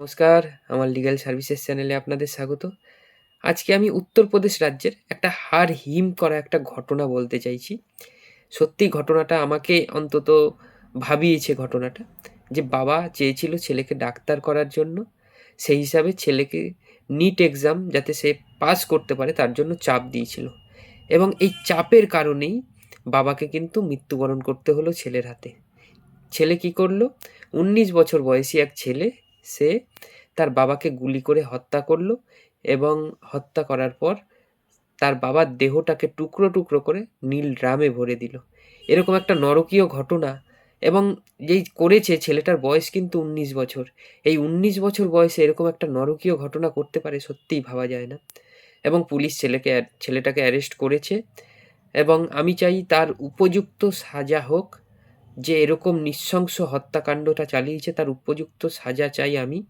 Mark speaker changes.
Speaker 1: নমস্কার, আমার legal services চ্যানেলে আপনাদের স্বাগত। আজকে আমি উত্তরপ্রদেশ রাজ্যের একটা হাড় হিম করা একটা ঘটনা বলতে চাইছি। সত্যি ঘটনাটা আমাকে অন্তত ভাবিয়েছে ঘটনাটা। যে বাবা চেয়েছিল ছেলেকে ডাক্তার করার জন্য, সেই হিসাবে ছেলেকে নিট এক্সাম যাতে সে পাস করতে পারে তার জন্য চাপ দিয়েছিল। এবং এই চাপের কারণেই বাবাকে কিন্তু মৃত্যুবরণ করতে হলো ছেলের হাতে। ছেলে কি করলো? ১৯ বছর বয়সী এক ছেলে, সে তার বাবাকে গুলি করে হত্যা করলো এবং হত্যা করার পর তার বাবার দেহটাকে টুকরো, টুকরো করে নীল ড্রামে ভরে দিল। এরকম একটা নরকীয় ঘটনা। এবং যেই করেছে ছেলেটার বয়স কিন্তু ১৯ বছর। এই ১৯ বছর বয়সে এরকম একটা নরকীয় ঘটনা করতে পারে সত্যিই ভাবা যায় না। এবং পুলিশ ছেলেটাকে অ্যারেস্ট করেছে এবং আমি চাই তার উপযুক্ত সাজা হোক। যে এরকম নৃশংস হত্যাকাণ্ডটা চালিয়েছে তার উপযুক্ত সাজা চাই আমি।